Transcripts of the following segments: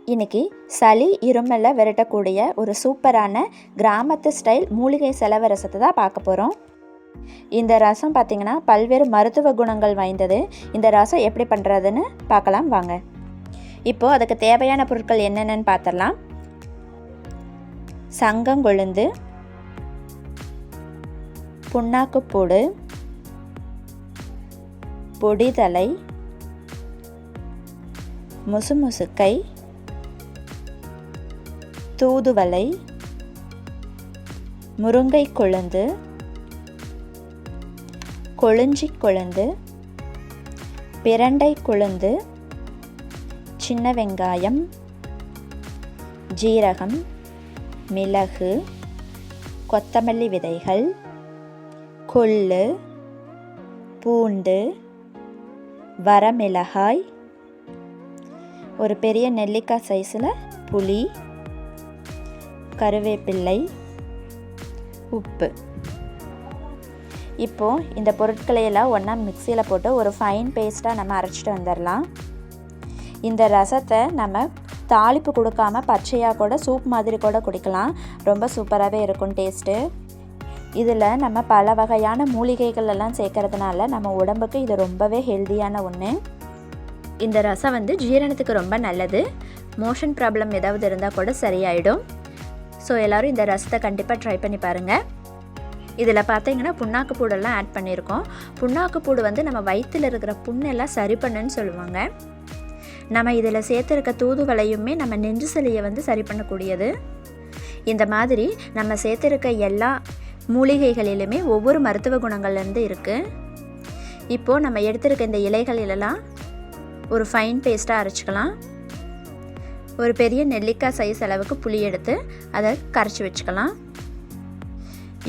இன்றைக்கி சளி இருமலை விரட்டக்கூடிய ஒரு சூப்பரான கிராமத்து ஸ்டைல் மூலிகை செலவு ரசத்தை தான் பார்க்க போகிறோம். இந்த ரசம் பார்த்திங்கன்னா பல்வேறு மருத்துவ குணங்கள் வாய்ந்தது. இந்த ரசம் எப்படி பண்ணுறதுன்னு பார்க்கலாம் வாங்க. இப்போது அதுக்கு தேவையான பொருட்கள் என்னென்னு பார்த்துடலாம். சங்கங்கொழுந்து, புண்ணாக்குப்பூடு, பொடிதலை, முசுமுசுக்கை, தூதுவளை, முருங்கை கொழுந்து, கொழுஞ்சி கொழுந்து, பிரண்டை கொழுந்து, சின்ன வெங்காயம், ஜீரகம், மிளகு, கொத்தமல்லி விதைகள், கொள்ளு, பூண்டு, வரமிளகாய், ஒரு பெரிய நெல்லிக்காய் சைஸில் புளி, கருவேப்பிள்ளை, உப்பு. இப்போது இந்த பொருட்களையெல்லாம் ஒன்றா மிக்சியில் போட்டு ஒரு ஃபைன் பேஸ்ட்டாக நம்ம அரைச்சிட்டு வந்துடலாம். இந்த ரசத்தை நம்ம தாளிப்பு கொடுக்காமல் பச்சையாக கூட சூப் மாதிரி கூட குடிக்கலாம். ரொம்ப சூப்பராகவே இருக்கும் டேஸ்ட்டு. இதில் நம்ம பல வகையான மூலிகைகள் எல்லாம் சேர்க்கறதுனால நம்ம உடம்புக்கு இது ரொம்பவே ஹெல்தியான ஒன்று. இந்த ரசம் ஜீரணத்துக்கு ரொம்ப நல்லது. மோஷன் ப்ராப்ளம் ஏதாவது இருந்தால் கூட சரியாயிடும். ஸோ எல்லோரும் இந்த ரசத்தை கண்டிப்பாக ட்ரை பண்ணி பாருங்கள். இதில் பார்த்தீங்கன்னா புண்ணாக்குப்பூடெல்லாம் ஆட் பண்ணியிருக்கோம். புண்ணாக்குப்பூடு நம்ம வயிற்றில் இருக்கிற புண்ணெல்லாம் சரி பண்ணுன்னு சொல்லுவாங்க. நம்ம இதில் சேர்த்துருக்க தூதுவளையுமே நம்ம நெஞ்சு சளியை சரி பண்ணக்கூடியது. இந்த மாதிரி நம்ம சேர்த்துருக்க எல்லா மூலிகைகளிலுமே ஒவ்வொரு மருத்துவ குணங்கள்லேருந்து இருக்குது. இப்போது நம்ம எடுத்துருக்க இந்த இலைகளிலெல்லாம் ஒரு ஃபைன் பேஸ்ட்டாக அரைச்சிக்கலாம். ஒரு பெரிய நெல்லிக்காய் சைஸ் அளவுக்கு புளி எடுத்து அதை கரைச்சி வச்சுக்கலாம்.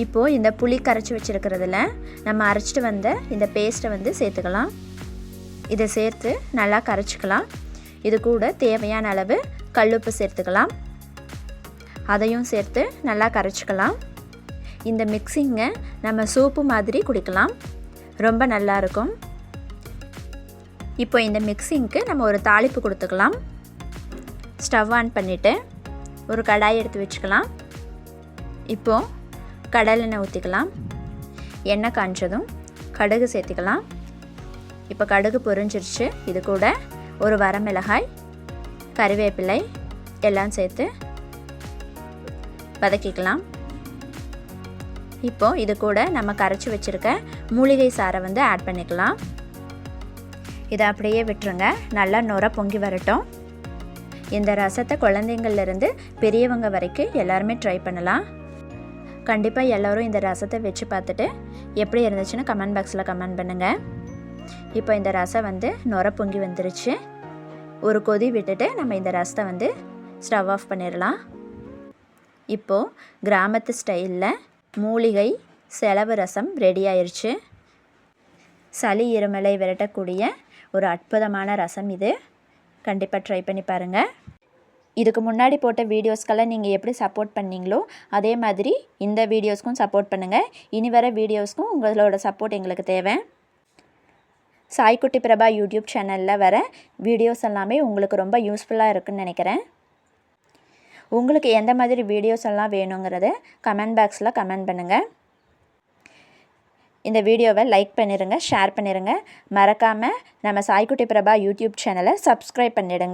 இப்போது இந்த புளி கரைச்சி வச்சுருக்கிறதுல நம்ம அரைச்சிட்டு வந்த இந்த பேஸ்ட்டை சேர்த்துக்கலாம். இதை சேர்த்து நல்லா கரைச்சிக்கலாம். இது கூட தேவையான அளவு கல்லுப்பு சேர்த்துக்கலாம். அதையும் சேர்த்து நல்லா கரைச்சிக்கலாம். இந்த மிக்சிங்கை நம்ம சூப்பு மாதிரி குடிக்கலாம். ரொம்ப நல்லாயிருக்கும். இப்போ இந்த மிக்சிங்க்கு நம்ம ஒரு தாளிப்பு கொடுத்துக்கலாம். ஸ்டவ் ஆன் பண்ணிவிட்டு ஒரு கடாய் எடுத்து வச்சுக்கலாம். இப்போது கடலெண்ணெய் ஊற்றிக்கலாம். எண்ணெய் காஞ்சதும் கடுகு சேர்த்துக்கலாம். இப்போ கடுகு பொரிஞ்சிருச்சு. இது கூட ஒரு வரமிளகாய், கறிவேப்பிலை எல்லாம் சேர்த்து வதக்கிக்கலாம். இப்போது இது கூட நம்ம கரைச்சி வச்சுருக்க மூலிகை சாறை ஆட் பண்ணிக்கலாம். இதை அப்படியே விட்டுருங்க. நல்லா நுர பொங்கி வரட்டும். இந்த ரசத்தை குழந்தைங்கள்லேருந்து பெரியவங்க வரைக்கும் எல்லாருமே ட்ரை பண்ணலாம். கண்டிப்பாக எல்லோரும் இந்த ரசத்தை வச்சு பார்த்துட்டு எப்படி இருந்துச்சுன்னு கமெண்ட் பாக்ஸில் கமெண்ட் பண்ணுங்கள். இப்போ இந்த ரசம் நுர பொங்கி வந்துருச்சு. ஒரு கொதி விட்டுட்டு நம்ம இந்த ரசத்தை ஸ்டவ் ஆஃப் பண்ணிடலாம். இப்போது கிராமத்து ஸ்டைலில் மூலிகை செலவு ரசம் ரெடி ஆயிடுச்சு. சளி இருமலை விரட்டக்கூடிய ஒரு அற்புதமான ரசம் இது. கண்டிப்பாக ட்ரை பண்ணி பாருங்கள். இதுக்கு முன்னாடி போட்ட வீடியோஸ்க்கெல்லாம் நீங்கள் எப்படி சப்போர்ட் பண்ணீங்களோ அதே மாதிரி இந்த வீடியோஸ்க்கும் சப்போர்ட் பண்ணுங்கள். இனி வர வீடியோஸ்க்கும் உங்களோட சப்போர்ட் எங்களுக்கு தேவை. சாய்குட்டி பிரபா யூடியூப் சேனலில் வர வீடியோஸ் எல்லாமே உங்களுக்கு ரொம்ப யூஸ்ஃபுல்லாக இருக்குதுன்னு நினைக்கிறேன். உங்களுக்கு எந்த மாதிரி வீடியோஸ் எல்லாம் வேணுங்கிறத கமெண்ட் பாக்ஸில் கமெண்ட் பண்ணுங்கள். இந்த வீடியோவை லைக் பண்ணிடுங்க, ஷேர் பண்ணிடுங்க. மறக்காமல் நம்ம சாய்குட்டி பிரபா யூடியூப் சேனலை சப்ஸ்கிரைப் பண்ணிடுங்க.